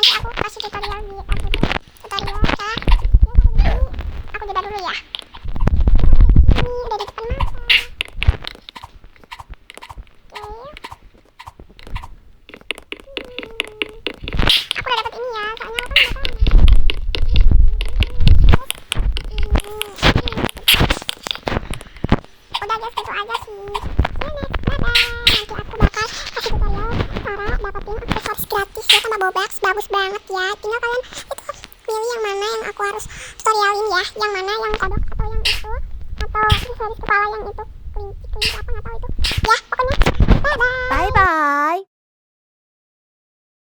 nanti aku kasih tutorial di tutorial cara aku jeda dulu ya. Ini udah di depan mata. Aku udah dapet ini ya, soalnya aku kan udah guys, gitu aja sih. See you next, bye bye. Nanti aku bakal kasih tutorial cara dapetin aksesoris gratis ya sama Bobax. Bagus banget ya, tinggal kalian itu pilih yang mana yang aku harus tutorialin ya, yang mana yang kodok atau yang itu, atau aksesoris kepala yang itu kelinci apa nggak tahu itu ya.